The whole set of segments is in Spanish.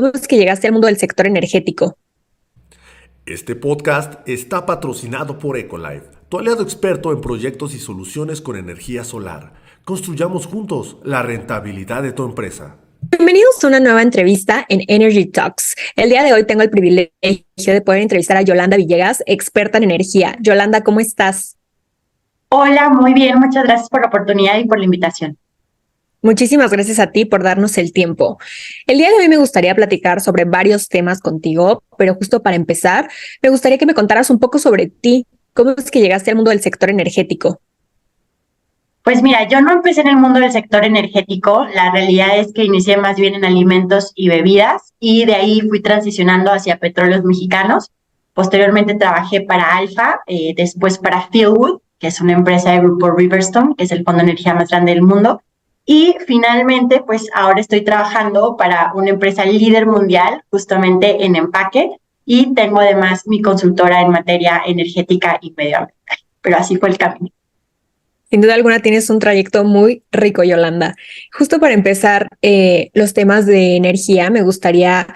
¿Cómo es que llegaste al mundo del sector energético? Este podcast está patrocinado por Ecolife, tu aliado experto en proyectos y soluciones con energía solar. Construyamos juntos la rentabilidad de tu empresa. Bienvenidos a una nueva entrevista en Energy Talks. El día de hoy tengo el privilegio de poder entrevistar a Yolanda Villegas, experta en energía. Yolanda, ¿cómo estás? Hola, muy bien, muchas gracias por la oportunidad y por la invitación. Muchísimas gracias a ti por darnos el tiempo. El día de hoy me gustaría platicar sobre varios temas contigo, pero justo para empezar, me gustaría que me contaras un poco sobre ti. ¿Cómo es que llegaste al mundo del sector energético? Pues mira, yo no empecé en el mundo del sector energético, la realidad es que inicié más bien en alimentos y bebidas y de ahí fui transicionando hacia petróleos mexicanos. Posteriormente trabajé para Alfa, después para Fieldwood, que es una empresa de grupo Riverstone, que es el fondo de energía más grande del mundo. Y finalmente, pues ahora estoy trabajando para una empresa líder mundial, justamente en empaque, y tengo además mi consultora en materia energética y medioambiental. Pero así fue el camino. Sin duda alguna tienes un trayecto muy rico, Yolanda. Justo para empezar los temas de energía, me gustaría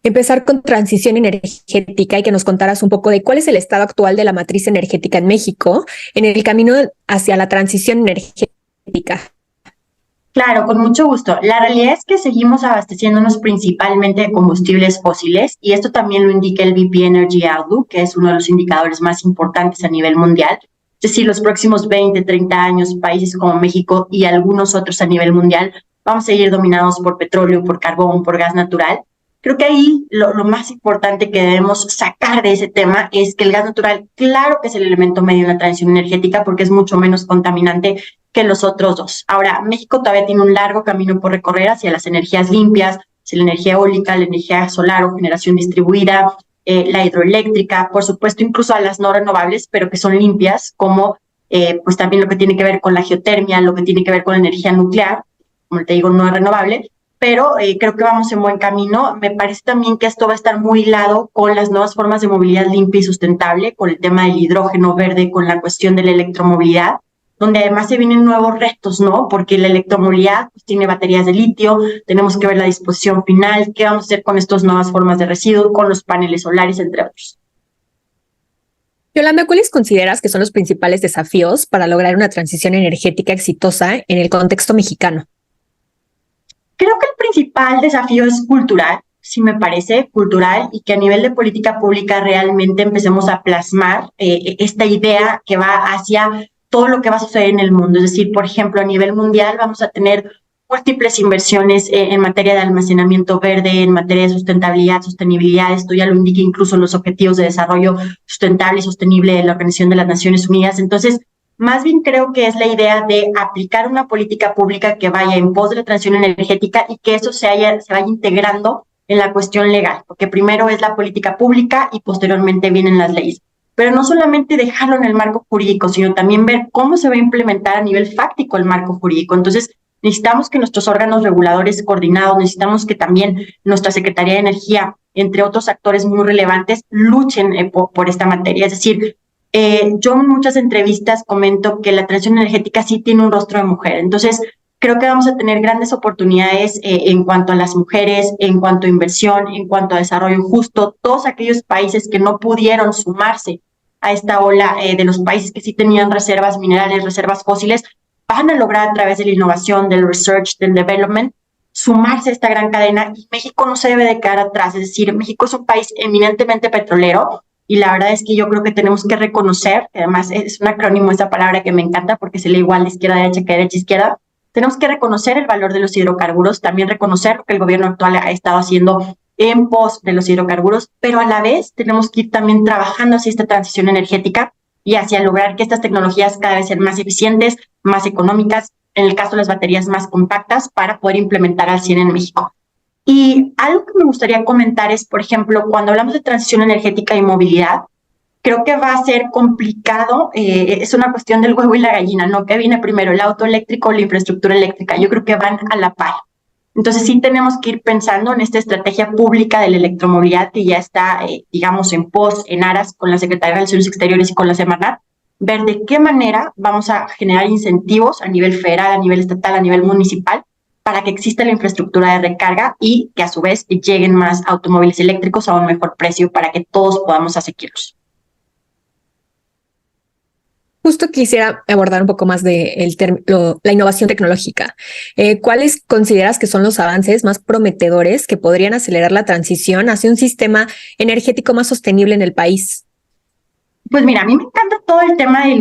empezar con transición energética y que nos contaras un poco de cuál es el estado actual de la matriz energética en México en el camino hacia la transición energética. Claro, con mucho gusto. La realidad es que seguimos abasteciéndonos principalmente de combustibles fósiles y esto también lo indica el BP Energy Outlook, que es uno de los indicadores más importantes a nivel mundial. Es decir, los próximos 20, 30 años, países como México y algunos otros a nivel mundial vamos a seguir dominados por petróleo, por carbón, por gas natural. Creo que ahí lo más importante que debemos sacar de ese tema es que el gas natural, claro que es el elemento medio en la transición energética porque es mucho menos contaminante que los otros dos. Ahora, México todavía tiene un largo camino por recorrer hacia las energías limpias, hacia la energía eólica, la energía solar o generación distribuida, la hidroeléctrica, por supuesto, incluso a las no renovables, pero que son limpias, como pues también lo que tiene que ver con la geotermia, lo que tiene que ver con la energía nuclear, como te digo, no es renovable, pero creo que vamos en buen camino. Me parece también que esto va a estar muy hilado con las nuevas formas de movilidad limpia y sustentable, con el tema del hidrógeno verde, con la cuestión de la electromovilidad, donde además se vienen nuevos retos, ¿no? Porque la electromovilidad pues, tiene baterías de litio, tenemos que ver la disposición final, qué vamos a hacer con estas nuevas formas de residuo, con los paneles solares, entre otros. Yolanda, ¿cuáles consideras que son los principales desafíos para lograr una transición energética exitosa en el contexto mexicano? Creo que el principal desafío es cultural, sí me parece, cultural, y que a nivel de política pública realmente empecemos a plasmar esta idea que va hacia todo lo que va a suceder en el mundo. Es decir, por ejemplo, a nivel mundial vamos a tener múltiples inversiones en materia de almacenamiento verde, en materia de sustentabilidad, sostenibilidad. Esto ya lo indica incluso los Objetivos de Desarrollo Sustentable y Sostenible de la Organización de las Naciones Unidas. Entonces, más bien creo que es la idea de aplicar una política pública que vaya en pos de la transición energética y que eso se vaya integrando en la cuestión legal, porque primero es la política pública y posteriormente vienen las leyes. Pero no solamente dejarlo en el marco jurídico, sino también ver cómo se va a implementar a nivel fáctico el marco jurídico. Entonces, necesitamos que nuestros órganos reguladores coordinados, necesitamos que también nuestra Secretaría de Energía, entre otros actores muy relevantes, luchen por esta materia. Es decir, yo en muchas entrevistas comento que la transición energética sí tiene un rostro de mujer. Entonces, creo que vamos a tener grandes oportunidades en cuanto a las mujeres, en cuanto a inversión, en cuanto a desarrollo justo. Todos aquellos países que no pudieron sumarse a esta ola de los países que sí tenían reservas minerales, reservas fósiles, van a lograr a través de la innovación, del research, del development, sumarse a esta gran cadena y México no se debe de quedar atrás. Es decir, México es un país eminentemente petrolero y la verdad es que yo creo que tenemos que reconocer, que además es un acrónimo esa palabra que me encanta porque se lee igual de izquierda a derecha que derecha a izquierda. Tenemos que reconocer el valor de los hidrocarburos, también reconocer lo que el gobierno actual ha estado haciendo en pos de los hidrocarburos, pero a la vez tenemos que ir también trabajando hacia esta transición energética y hacia lograr que estas tecnologías cada vez sean más eficientes, más económicas, en el caso de las baterías más compactas, para poder implementar al 100 en México. Y algo que me gustaría comentar es, por ejemplo, cuando hablamos de transición energética y movilidad, creo que va a ser complicado, es una cuestión del huevo y la gallina, ¿no? ¿Qué viene primero, el auto eléctrico o la infraestructura eléctrica? Yo creo que van a la par. Entonces sí tenemos que ir pensando en esta estrategia pública de la electromovilidad que ya está, digamos, en pos, en aras con la Secretaría de Relaciones Exteriores y con la Semarnat, ver de qué manera vamos a generar incentivos a nivel federal, a nivel estatal, a nivel municipal, para que exista la infraestructura de recarga y que a su vez lleguen más automóviles eléctricos a un mejor precio para que todos podamos asequibles. Justo quisiera abordar un poco más de la innovación tecnológica. ¿Cuáles consideras que son los avances más prometedores que podrían acelerar la transición hacia un sistema energético más sostenible en el país? Pues mira, a mí me encanta todo el tema de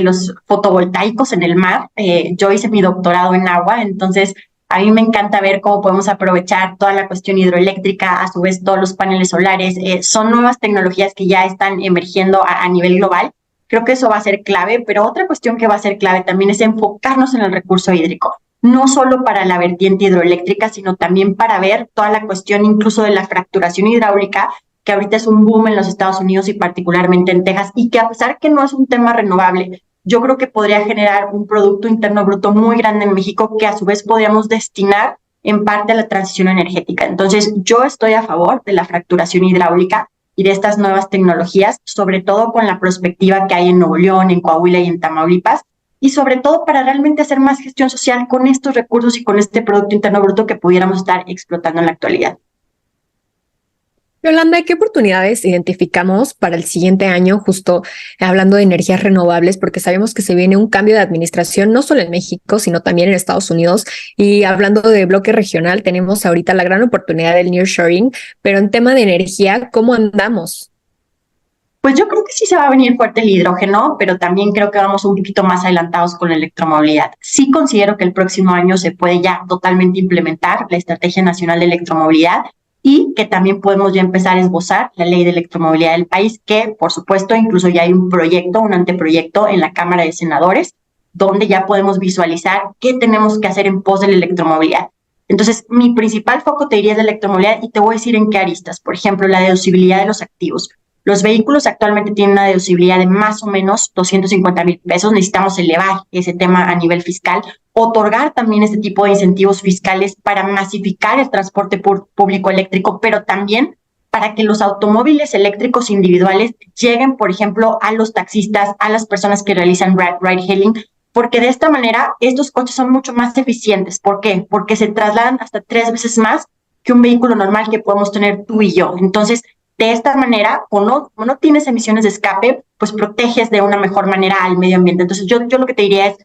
los fotovoltaicos en el mar. Yo hice mi doctorado en agua, entonces a mí me encanta ver cómo podemos aprovechar toda la cuestión hidroeléctrica, a su vez todos los paneles solares. Son nuevas tecnologías que ya están emergiendo a nivel global. Creo que eso va a ser clave, pero otra cuestión que va a ser clave también es enfocarnos en el recurso hídrico, no solo para la vertiente hidroeléctrica, sino también para ver toda la cuestión incluso de la fracturación hidráulica, que ahorita es un boom en los Estados Unidos y particularmente en Texas, y que a pesar que no es un tema renovable, yo creo que podría generar un Producto Interno Bruto muy grande en México que a su vez podríamos destinar en parte a la transición energética. Entonces, yo estoy a favor de la fracturación hidráulica y de estas nuevas tecnologías, sobre todo con la perspectiva que hay en Nuevo León, en Coahuila y en Tamaulipas, y sobre todo para realmente hacer más gestión social con estos recursos y con este Producto Interno Bruto que pudiéramos estar explotando en la actualidad. Yolanda, ¿qué oportunidades identificamos para el siguiente año, justo hablando de energías renovables? Porque sabemos que se viene un cambio de administración, no solo en México, sino también en Estados Unidos. Y hablando de bloque regional, tenemos ahorita la gran oportunidad del nearshoring, pero en tema de energía, ¿cómo andamos? Pues yo creo que sí se va a venir fuerte el hidrógeno, pero también creo que vamos un poquito más adelantados con la electromovilidad. Sí considero que el próximo año se puede ya totalmente implementar la Estrategia Nacional de Electromovilidad y que también podemos ya empezar a esbozar la Ley de Electromovilidad del país, que por supuesto incluso ya hay un proyecto, un anteproyecto en la Cámara de Senadores, donde ya podemos visualizar qué tenemos que hacer en pos de la electromovilidad. Entonces, mi principal foco te diría es la electromovilidad y te voy a decir en qué aristas. Por ejemplo, la deducibilidad de los activos. Los vehículos actualmente tienen una deducibilidad de más o menos 250,000 pesos. Necesitamos elevar ese tema a nivel fiscal, otorgar también este tipo de incentivos fiscales para masificar el transporte público eléctrico, pero también para que los automóviles eléctricos individuales lleguen, por ejemplo, a los taxistas, a las personas que realizan ride-hailing, porque de esta manera estos coches son mucho más eficientes. ¿Por qué? Porque se trasladan hasta 3 veces más que un vehículo normal que podemos tener tú y yo. Entonces, de esta manera, como no tienes emisiones de escape, pues proteges de una mejor manera al medio ambiente. Entonces, yo lo que te diría es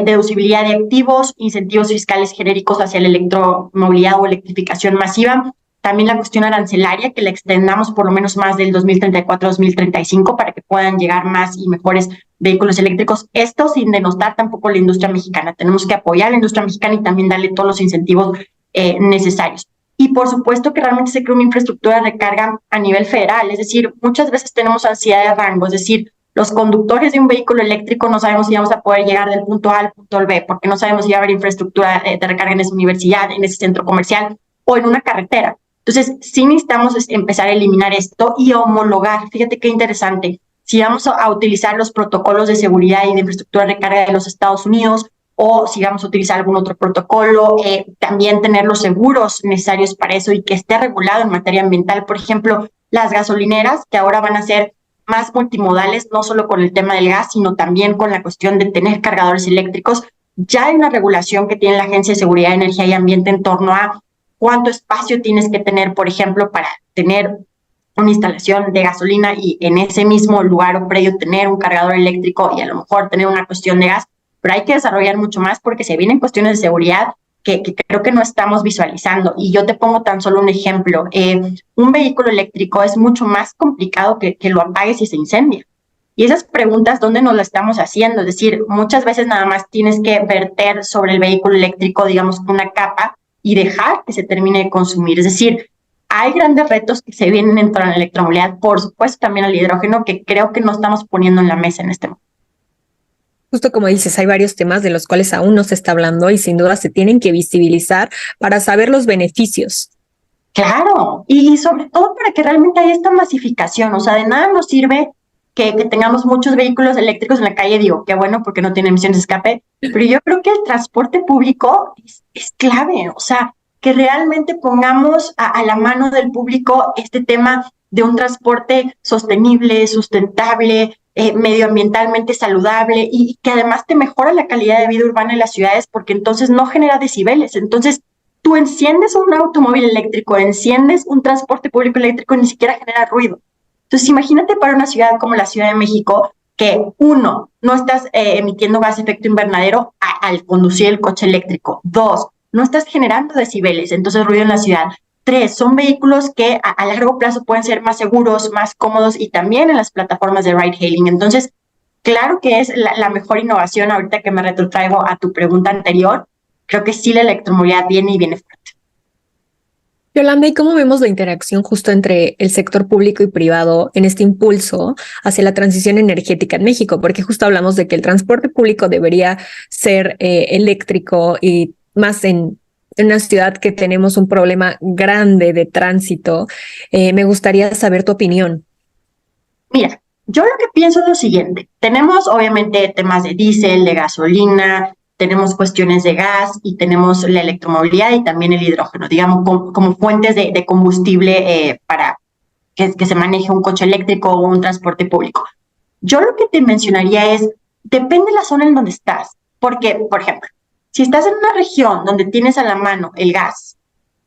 deducibilidad de activos, incentivos fiscales genéricos hacia la electromovilidad o electrificación masiva. También la cuestión arancelaria, que la extendamos por lo menos más del 2034-2035 para que puedan llegar más y mejores vehículos eléctricos. Esto sin denostar tampoco la industria mexicana. Tenemos que apoyar a la industria mexicana y también darle todos los incentivos necesarios. Y por supuesto que realmente se crea una infraestructura de recarga a nivel federal. Es decir, muchas veces tenemos ansiedad de rango. Es decir, los conductores de un vehículo eléctrico no sabemos si vamos a poder llegar del punto A al punto B, porque no sabemos si va a haber infraestructura de recarga en esa universidad, en ese centro comercial o en una carretera. Entonces, sí necesitamos empezar a eliminar esto y homologar. Fíjate qué interesante. Si vamos a utilizar los protocolos de seguridad y de infraestructura de recarga de los Estados Unidos, o si vamos a utilizar algún otro protocolo, también tener los seguros necesarios para eso y que esté regulado en materia ambiental. Por ejemplo, las gasolineras, que ahora van a ser más multimodales, no solo con el tema del gas, sino también con la cuestión de tener cargadores eléctricos. Ya hay una regulación que tiene la Agencia de Seguridad, Energía y Ambiente en torno a cuánto espacio tienes que tener, por ejemplo, para tener una instalación de gasolina y en ese mismo lugar o predio tener un cargador eléctrico y a lo mejor tener una cuestión de gas. Pero hay que desarrollar mucho más porque se vienen cuestiones de seguridad que creo que no estamos visualizando. Y yo te pongo tan solo un ejemplo. Un vehículo eléctrico es mucho más complicado que lo apagues y se incendia. Y esas preguntas, ¿dónde nos las estamos haciendo? Es decir, muchas veces nada más tienes que verter sobre el vehículo eléctrico, digamos, una capa y dejar que se termine de consumir. Es decir, hay grandes retos que se vienen en torno a la electromovilidad, por supuesto también al hidrógeno, que creo que no estamos poniendo en la mesa en este momento. Justo como dices, hay varios temas de los cuales aún no se está hablando y sin duda se tienen que visibilizar para saber los beneficios. Claro, y sobre todo para que realmente haya esta masificación. O sea, de nada nos sirve que tengamos muchos vehículos eléctricos en la calle. Digo, qué bueno porque no tiene emisiones de escape, pero yo creo que el transporte público es clave. O sea, que realmente pongamos a la mano del público este tema de un transporte sostenible, sustentable, medioambientalmente saludable y que además te mejora la calidad de vida urbana en las ciudades porque entonces no genera decibeles. Entonces, tú enciendes un automóvil eléctrico, enciendes un transporte público eléctrico y ni siquiera genera ruido. Entonces, imagínate para una ciudad como la Ciudad de México que, uno, no estás emitiendo gas de efecto invernadero al conducir el coche eléctrico. Dos, no estás generando decibeles, entonces ruido en la ciudad. Tres, son vehículos que a largo plazo pueden ser más seguros, más cómodos y también en las plataformas de ride-hailing. Entonces, claro que es la mejor innovación ahorita que me retrotraigo a tu pregunta anterior. Creo que sí la electromovilidad viene y viene fuerte. Yolanda, ¿y cómo vemos la interacción justo entre el sector público y privado en este impulso hacia la transición energética en México? Porque justo hablamos de que el transporte público debería ser eléctrico y más en una ciudad que tenemos un problema grande de tránsito. Me gustaría saber tu opinión. Mira, yo lo que pienso es lo siguiente. Tenemos obviamente temas de diésel, de gasolina, tenemos cuestiones de gas y tenemos la electromovilidad y también el hidrógeno, digamos, como fuentes de combustible para que se maneje un coche eléctrico o un transporte público. Yo lo que te mencionaría es, depende de la zona en donde estás, porque, por ejemplo, si estás en una región donde tienes a la mano el gas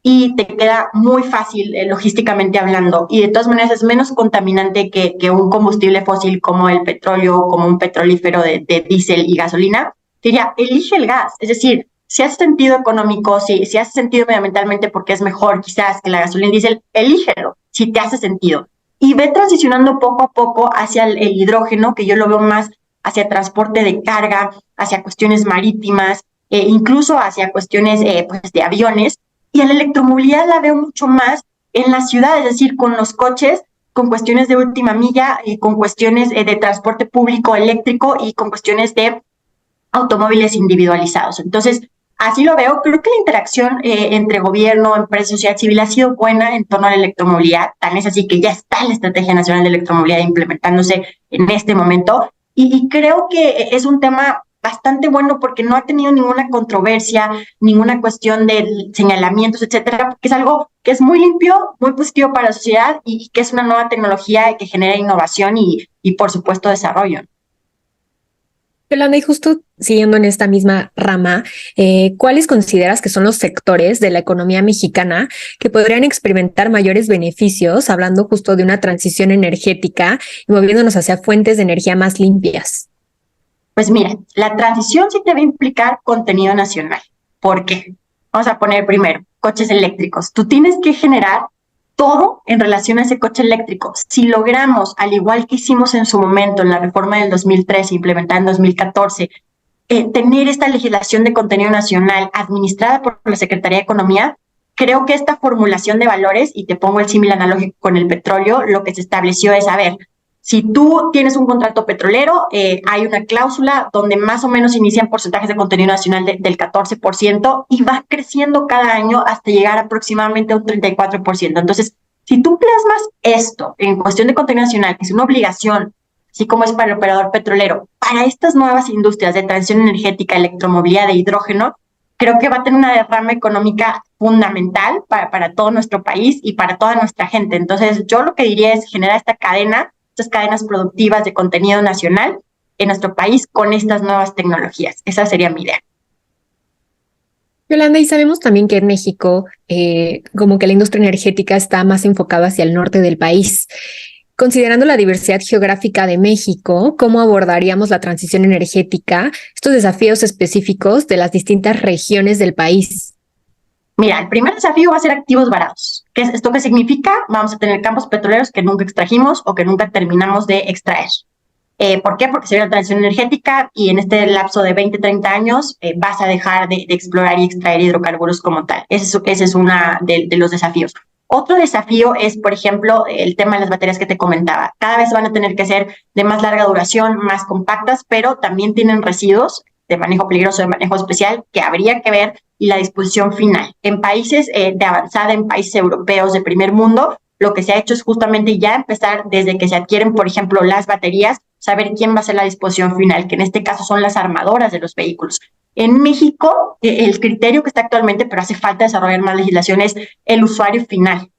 y te queda muy fácil logísticamente hablando y de todas maneras es menos contaminante que un combustible fósil como el petróleo, como un petrolífero de diésel y gasolina, diría, elige el gas. Es decir, si hace sentido económico, si hace sentido medioambientalmente porque es mejor quizás que la gasolina y diésel, elígelo, si te hace sentido. Y ve transicionando poco a poco hacia el hidrógeno, que yo lo veo más hacia transporte de carga, hacia cuestiones marítimas, incluso hacia cuestiones pues, de aviones. Y a la electromovilidad la veo mucho más en la ciudad, es decir, con los coches, con cuestiones de última milla, con cuestiones de transporte público eléctrico y con cuestiones de automóviles individualizados. Entonces, así lo veo. Creo que la interacción entre gobierno, empresa, sociedad civil ha sido buena en torno a la electromovilidad. Tan es así que ya está la Estrategia Nacional de Electromovilidad implementándose en este momento. Y creo que es un tema bastante bueno porque no ha tenido ninguna controversia, ninguna cuestión de señalamientos, etcétera, porque es algo que es muy limpio, muy positivo para la sociedad y que es una nueva tecnología que genera innovación y por supuesto, desarrollo. Yolanda, y justo siguiendo en esta misma rama, ¿cuáles consideras que son los sectores de la economía mexicana que podrían experimentar mayores beneficios, hablando justo de una transición energética y moviéndonos hacia fuentes de energía más limpias? Pues mira, la transición sí debe implicar contenido nacional. ¿Por qué? Vamos a poner primero, coches eléctricos. Tú tienes que generar todo en relación a ese coche eléctrico. Si logramos, al igual que hicimos en su momento en la reforma del 2013, implementada en 2014, tener esta legislación de contenido nacional administrada por la Secretaría de Economía, creo que esta formulación de valores, y te pongo el símil analógico con el petróleo, lo que se estableció es, a ver, si tú tienes un contrato petrolero, hay una cláusula donde más o menos inician porcentajes de contenido nacional del 14% y va creciendo cada año hasta llegar aproximadamente a un 34%. Entonces, si tú plasmas esto en cuestión de contenido nacional, que es una obligación, así como es para el operador petrolero, para estas nuevas industrias de transición energética, electromovilidad, de hidrógeno, creo que va a tener una derrama económica fundamental para todo nuestro país y para toda nuestra gente. Entonces, yo lo que diría es generar estas cadenas productivas de contenido nacional en nuestro país con estas nuevas tecnologías. Esa sería mi idea. Yolanda, y sabemos también que en México, como que la industria energética está más enfocada hacia el norte del país. Considerando la diversidad geográfica de México, ¿cómo abordaríamos la transición energética, estos desafíos específicos de las distintas regiones del país? Mira, el primer desafío va a ser activos varados. ¿Qué es esto? ¿Qué significa? Vamos a tener campos petroleros que nunca extrajimos o que nunca terminamos de extraer. ¿Por qué? Porque se viene la transición energética y en este lapso de 20, 30 años vas a dejar de explorar y extraer hidrocarburos como tal. Ese es uno de los desafíos. Otro desafío es, por ejemplo, el tema de las baterías que te comentaba. Cada vez van a tener que ser de más larga duración, más compactas, pero también tienen residuos de manejo peligroso, de manejo especial, que habría que ver y la disposición final. En países de avanzada, en países europeos de primer mundo, lo que se ha hecho es justamente ya empezar desde que se adquieren, por ejemplo, las baterías, saber quién va a ser la disposición final, que en este caso son las armadoras de los vehículos. En México, el criterio que está actualmente, pero hace falta desarrollar más legislación, es el usuario final.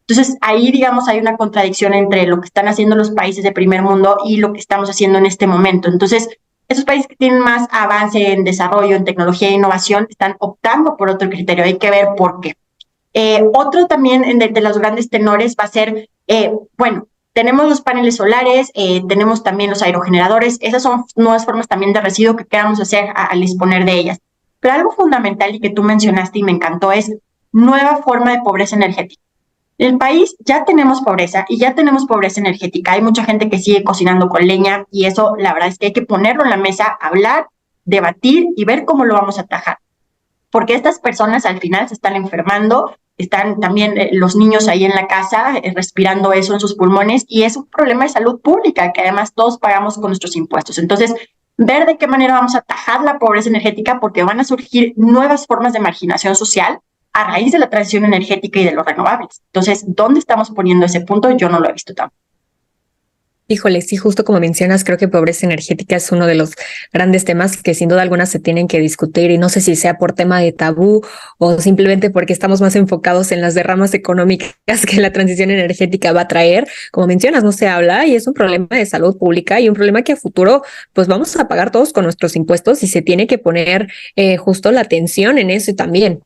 Entonces, ahí, digamos, hay una contradicción entre lo que están haciendo los países de primer mundo y lo que estamos haciendo en este momento. Entonces, esos países que tienen más avance en desarrollo, en tecnología e innovación, están optando por otro criterio. Hay que ver por qué. Otro también de los grandes tenores va a ser, bueno, tenemos los paneles solares, tenemos también los aerogeneradores. Esas son nuevas formas también de residuo que queramos hacer al disponer de ellas. Pero algo fundamental y que tú mencionaste y me encantó es nueva forma de pobreza energética. En el país ya tenemos pobreza y ya tenemos pobreza energética. Hay mucha gente que sigue cocinando con leña y eso la verdad es que hay que ponerlo en la mesa, hablar, debatir y ver cómo lo vamos a atajar. Porque estas personas al final se están enfermando, están también los niños ahí en la casa respirando eso en sus pulmones y es un problema de salud pública que además todos pagamos con nuestros impuestos. Entonces, ver de qué manera vamos a atajar la pobreza energética porque van a surgir nuevas formas de marginación social a raíz de la transición energética y de los renovables. Entonces, ¿dónde estamos poniendo ese punto? Yo no lo he visto tampoco. Híjole, sí, justo como mencionas, creo que pobreza energética es uno de los grandes temas que sin duda alguna se tienen que discutir y no sé si sea por tema de tabú o simplemente porque estamos más enfocados en las derramas económicas que la transición energética va a traer. Como mencionas, no se habla y es un problema de salud pública y un problema que a futuro pues vamos a pagar todos con nuestros impuestos y se tiene que poner justo la atención en eso también.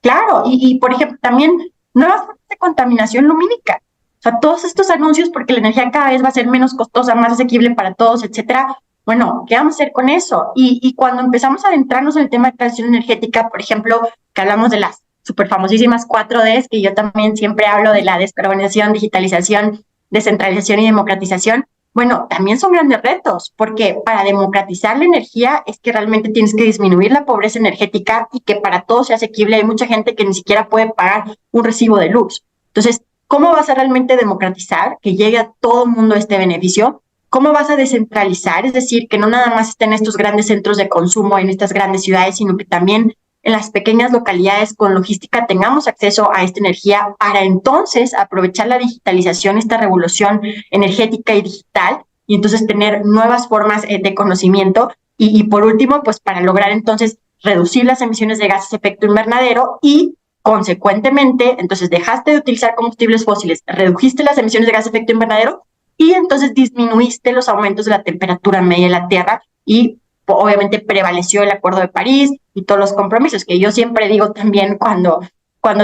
Claro, y por ejemplo, también nuevas formas de contaminación lumínica. O sea, todos estos anuncios porque la energía cada vez va a ser menos costosa, más asequible para todos, etcétera. Bueno, ¿qué vamos a hacer con eso? Y cuando empezamos a adentrarnos en el tema de transición energética, por ejemplo, que hablamos de las súper famosísimas 4Ds, que yo también siempre hablo de la descarbonización, digitalización, descentralización y democratización, bueno, también son grandes retos, porque para democratizar la energía es que realmente tienes que disminuir la pobreza energética y que para todos sea asequible. Hay mucha gente que ni siquiera puede pagar un recibo de luz. Entonces, ¿cómo vas a realmente democratizar que llegue a todo el mundo este beneficio? ¿Cómo vas a descentralizar? Es decir, que no nada más estén estos grandes centros de consumo en estas grandes ciudades, sino que también en las pequeñas localidades con logística tengamos acceso a esta energía para entonces aprovechar la digitalización, esta revolución energética y digital, y entonces tener nuevas formas de conocimiento. Y por último, pues para lograr entonces reducir las emisiones de gases de efecto invernadero y consecuentemente, entonces dejaste de utilizar combustibles fósiles, redujiste las emisiones de gases de efecto invernadero y entonces disminuiste los aumentos de la temperatura media de la Tierra y obviamente prevaleció el Acuerdo de París y todos los compromisos que yo siempre digo también cuando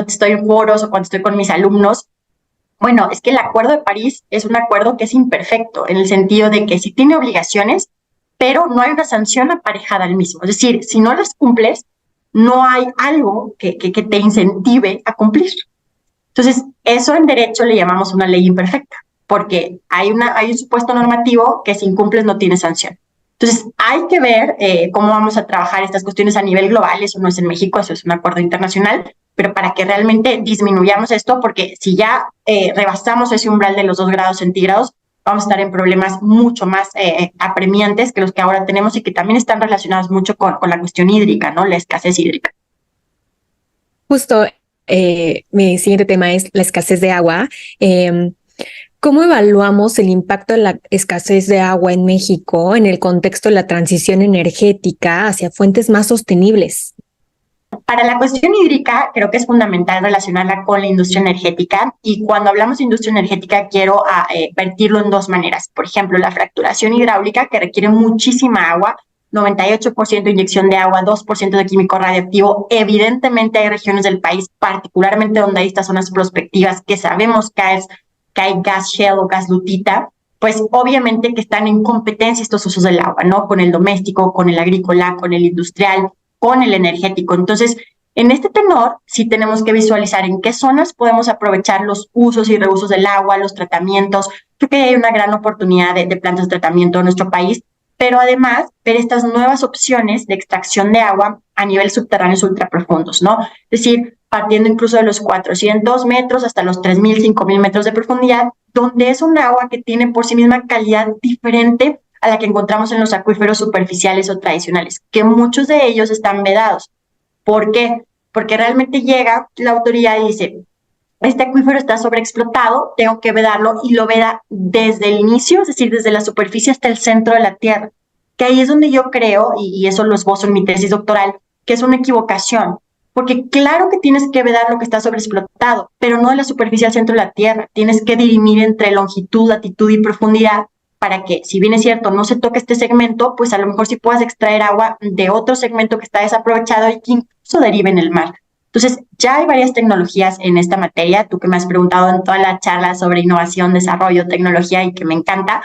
estoy en foros o cuando estoy con mis alumnos. Bueno, es que el Acuerdo de París es un acuerdo que es imperfecto en el sentido de que sí tiene obligaciones, pero no hay una sanción aparejada al mismo. Es decir, si no las cumples, no hay algo que te incentive a cumplir. Entonces, eso en derecho le llamamos una ley imperfecta, porque hay un supuesto normativo que si incumples no tiene sanción. Entonces, hay que ver cómo vamos a trabajar estas cuestiones a nivel global. Eso no es en México, eso es un acuerdo internacional, pero para que realmente disminuyamos esto, porque si ya rebasamos ese umbral de los 2 grados centígrados, vamos a estar en problemas mucho más apremiantes que los que ahora tenemos y que también están relacionados mucho con la cuestión hídrica, ¿no? La escasez hídrica. Justo, mi siguiente tema es la escasez de agua. ¿Cómo evaluamos el impacto de la escasez de agua en México en el contexto de la transición energética hacia fuentes más sostenibles? Para la cuestión hídrica, creo que es fundamental relacionarla con la industria energética y cuando hablamos de industria energética quiero vertirlo en 2 maneras. Por ejemplo, la fracturación hidráulica que requiere muchísima agua, 98% de inyección de agua, 2% de químico radioactivo. Evidentemente hay regiones del país, particularmente donde hay estas zonas prospectivas que sabemos que hay gas shale o gas lutita, pues obviamente que están en competencia estos usos del agua, ¿no? Con el doméstico, con el agrícola, con el industrial, con el energético. Entonces, en este tenor, sí tenemos que visualizar en qué zonas podemos aprovechar los usos y reusos del agua, los tratamientos. Creo que hay una gran oportunidad de plantas de tratamiento en nuestro país, pero además ver estas nuevas opciones de extracción de agua a nivel subterráneos ultraprofundos, ¿no? Es decir, partiendo incluso de los 400 metros hasta los 3.000, 5.000 metros de profundidad, donde es un agua que tiene por sí misma calidad diferente a la que encontramos en los acuíferos superficiales o tradicionales, que muchos de ellos están vedados. ¿Por qué? Porque realmente llega la autoridad y dice, este acuífero está sobreexplotado, tengo que vedarlo, y lo veda desde el inicio, es decir, desde la superficie hasta el centro de la Tierra, que ahí es donde yo creo, y eso lo esbozo en mi tesis doctoral, que es una equivocación, porque claro que tienes que vedar lo que está sobreexplotado, pero no de la superficie al centro de la tierra. Tienes que dirimir entre longitud, latitud y profundidad para que, si bien es cierto, no se toque este segmento, pues a lo mejor sí puedas extraer agua de otro segmento que está desaprovechado y que incluso derive en el mar. Entonces, ya hay varias tecnologías en esta materia. Tú que me has preguntado en toda la charla sobre innovación, desarrollo, tecnología y que me encanta,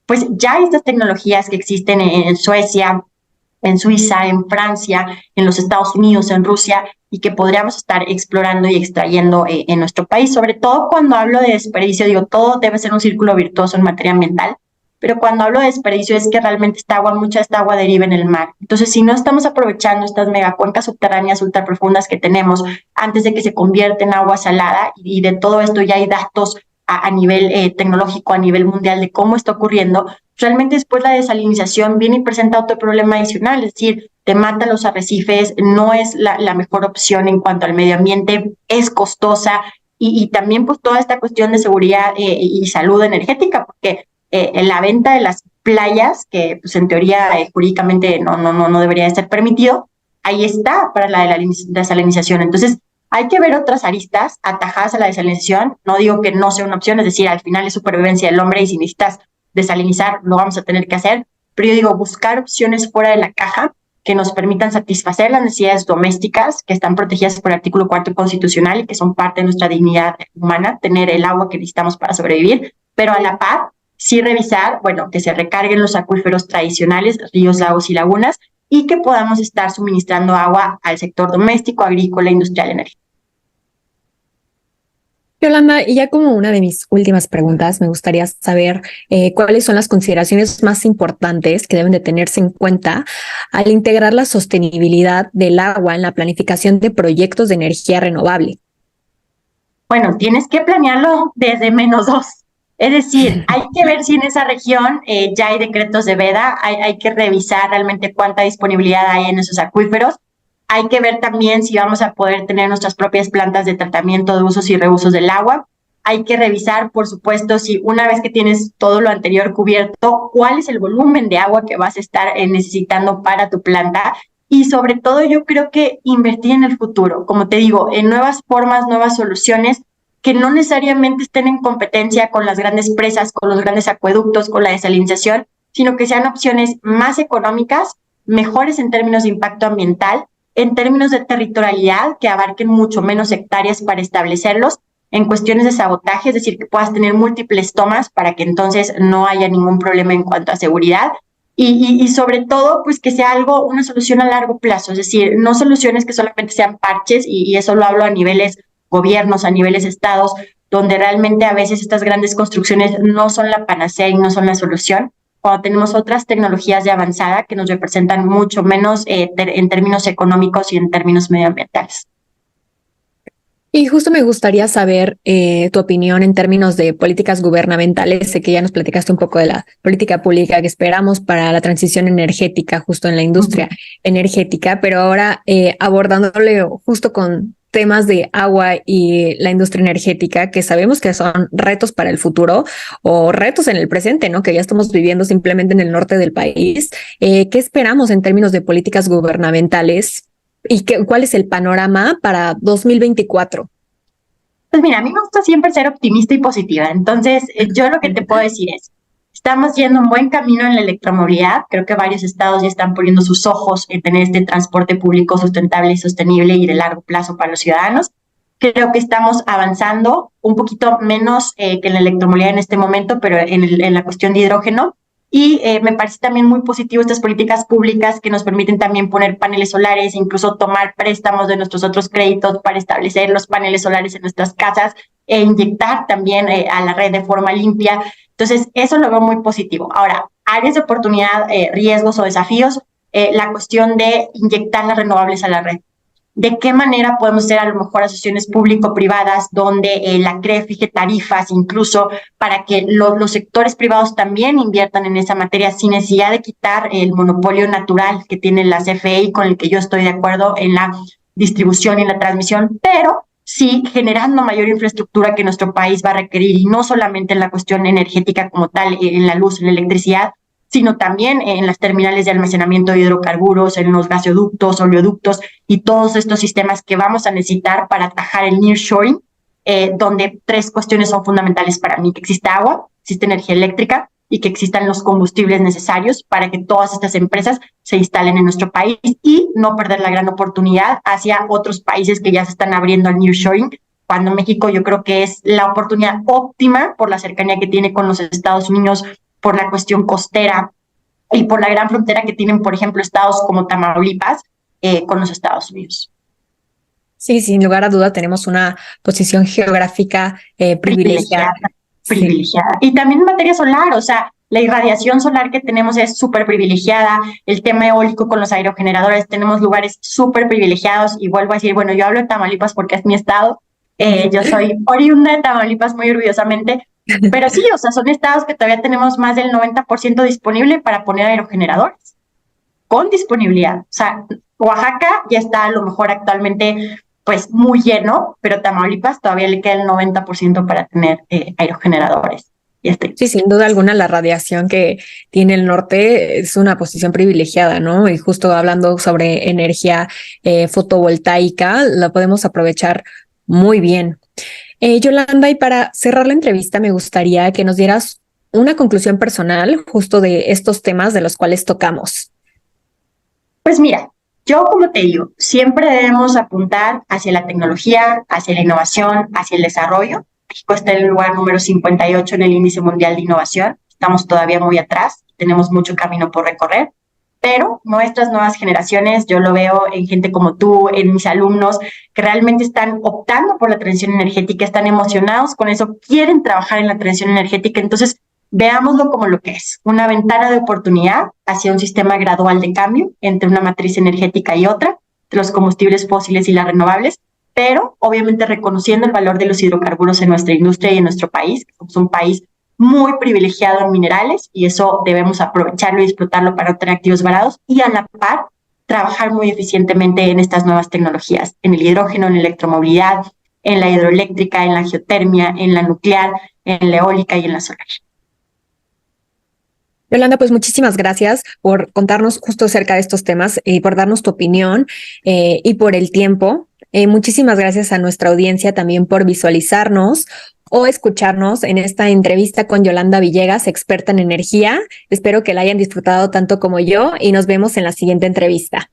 pues ya hay estas tecnologías que existen en Suecia, en Suiza, en Francia, en los Estados Unidos, en Rusia, y que podríamos estar explorando y extrayendo en nuestro país. Sobre todo cuando hablo de desperdicio, digo, todo debe ser un círculo virtuoso en materia ambiental, pero cuando hablo de desperdicio es que realmente mucha de esta agua deriva en el mar. Entonces, si no estamos aprovechando estas megacuencas subterráneas ultraprofundas que tenemos antes de que se convierta en agua salada, y de todo esto ya hay datos a nivel tecnológico, a nivel mundial de cómo está ocurriendo, realmente después la desalinización viene y presenta otro problema adicional, es decir, te mata los arrecifes, no es la mejor opción en cuanto al medio ambiente, es costosa, y también pues toda esta cuestión de seguridad y salud energética, porque en la venta de las playas, que pues en teoría jurídicamente no debería de ser permitido, ahí está para la desalinización. Entonces, hay que ver otras aristas atajadas a la desalinización. No digo que no sea una opción, es decir, al final es supervivencia del hombre y si necesitas desalinizar, lo vamos a tener que hacer. Pero yo digo, buscar opciones fuera de la caja que nos permitan satisfacer las necesidades domésticas que están protegidas por el artículo 4 constitucional y que son parte de nuestra dignidad humana, tener el agua que necesitamos para sobrevivir, pero a la par sí revisar, bueno, que se recarguen los acuíferos tradicionales, ríos, lagos y lagunas, y que podamos estar suministrando agua al sector doméstico, agrícola, industrial, energético. Yolanda, y ya como una de mis últimas preguntas, me gustaría saber cuáles son las consideraciones más importantes que deben de tenerse en cuenta al integrar la sostenibilidad del agua en la planificación de proyectos de energía renovable. Bueno, tienes que planearlo desde -2. Es decir, hay que ver si en esa región ya hay decretos de veda, hay que revisar realmente cuánta disponibilidad hay en esos acuíferos. Hay que ver también si vamos a poder tener nuestras propias plantas de tratamiento de usos y reusos del agua. Hay que revisar, por supuesto, si una vez que tienes todo lo anterior cubierto, cuál es el volumen de agua que vas a estar necesitando para tu planta. Y sobre todo, yo creo que invertir en el futuro, como te digo, en nuevas formas, nuevas soluciones que no necesariamente estén en competencia con las grandes presas, con los grandes acueductos, con la desalinización, sino que sean opciones más económicas, mejores en términos de impacto ambiental, en términos de territorialidad, que abarquen mucho menos hectáreas para establecerlos, en cuestiones de sabotaje, es decir, que puedas tener múltiples tomas para que entonces no haya ningún problema en cuanto a seguridad, y sobre todo, pues que sea una solución a largo plazo, es decir, no soluciones que solamente sean parches, y eso lo hablo a niveles gobiernos, a niveles estados, donde realmente a veces estas grandes construcciones no son la panacea y no son la solución, cuando tenemos otras tecnologías de avanzada que nos representan mucho menos en términos económicos y en términos medioambientales. Y justo me gustaría saber tu opinión en términos de políticas gubernamentales. Sé que ya nos platicaste un poco de la política pública que esperamos para la transición energética justo en la industria energética, pero ahora abordándole justo con temas de agua y la industria energética, que sabemos que son retos para el futuro o retos en el presente, ¿no? Que ya estamos viviendo simplemente en el norte del país. ¿Qué esperamos en términos de políticas gubernamentales y cuál es el panorama para 2024? Pues mira, a mí me gusta siempre ser optimista y positiva. Entonces, yo lo que te puedo decir es, estamos yendo un buen camino en la electromovilidad. Creo que varios estados ya están poniendo sus ojos en tener este transporte público sustentable y sostenible y de largo plazo para los ciudadanos. Creo que estamos avanzando un poquito menos que en la electromovilidad en este momento, pero en la cuestión de hidrógeno. Y me parece también muy positivo estas políticas públicas que nos permiten también poner paneles solares, incluso tomar préstamos de nuestros otros créditos para establecer los paneles solares en nuestras casas e inyectar también a la red de forma limpia. Entonces, eso lo veo muy positivo. Ahora, áreas de oportunidad, riesgos o desafíos, la cuestión de inyectar las renovables a la red. ¿De qué manera podemos hacer a lo mejor asociaciones público-privadas donde la CRE fije tarifas incluso para que los sectores privados también inviertan en esa materia sin necesidad de quitar el monopolio natural que tiene la CFE y con el que yo estoy de acuerdo en la distribución y en la transmisión, pero sí generando mayor infraestructura que nuestro país va a requerir, y no solamente en la cuestión energética como tal, en la luz, en la electricidad, sino también en las terminales de almacenamiento de hidrocarburos, en los gasoductos, oleoductos y todos estos sistemas que vamos a necesitar para atajar el nearshoring, donde 3 cuestiones son fundamentales para mí: que exista agua, existe energía eléctrica y que existan los combustibles necesarios para que todas estas empresas se instalen en nuestro país y no perder la gran oportunidad hacia otros países que ya se están abriendo al nearshoring, cuando México yo creo que es la oportunidad óptima por la cercanía que tiene con los Estados Unidos, por la cuestión costera y por la gran frontera que tienen, por ejemplo, estados como Tamaulipas con los Estados Unidos. Sí, sin lugar a duda tenemos una posición geográfica privilegiada. Privilegiada. Y también en materia solar, o sea, la irradiación solar que tenemos es súper privilegiada, el tema eólico con los aerogeneradores, tenemos lugares súper privilegiados, y vuelvo a decir, bueno, yo hablo de Tamaulipas porque es mi estado, yo soy oriunda de Tamaulipas muy orgullosamente, pero sí, o sea, son estados que todavía tenemos más del 90% disponible para poner aerogeneradores, con disponibilidad. O sea, Oaxaca ya está a lo mejor actualmente pues muy lleno, pero Tamaulipas todavía le queda el 90% para tener aerogeneradores. Sí, sin duda alguna la radiación que tiene el norte es una posición privilegiada, ¿no? Y justo hablando sobre energía fotovoltaica, la podemos aprovechar muy bien. Yolanda, y para cerrar la entrevista me gustaría que nos dieras una conclusión personal justo de estos temas de los cuales tocamos. Pues mira, yo, como te digo, siempre debemos apuntar hacia la tecnología, hacia la innovación, hacia el desarrollo. México está en el lugar número 58 en el índice mundial de innovación. Estamos todavía muy atrás, tenemos mucho camino por recorrer, pero nuestras nuevas generaciones, yo lo veo en gente como tú, en mis alumnos, que realmente están optando por la transición energética, están emocionados con eso, quieren trabajar en la transición energética. Entonces, veámoslo como lo que es, una ventana de oportunidad hacia un sistema gradual de cambio entre una matriz energética y otra, de los combustibles fósiles y las renovables, pero obviamente reconociendo el valor de los hidrocarburos en nuestra industria y en nuestro país. Somos un país muy privilegiado en minerales y eso debemos aprovecharlo y explotarlo para obtener activos baratos, y a la par trabajar muy eficientemente en estas nuevas tecnologías, en el hidrógeno, en la electromovilidad, en la hidroeléctrica, en la geotermia, en la nuclear, en la eólica y en la solar. Yolanda, pues muchísimas gracias por contarnos justo acerca de estos temas y por darnos tu opinión y por el tiempo. Muchísimas gracias a nuestra audiencia también por visualizarnos o escucharnos en esta entrevista con Yolanda Villegas, experta en energía. Espero que la hayan disfrutado tanto como yo y nos vemos en la siguiente entrevista.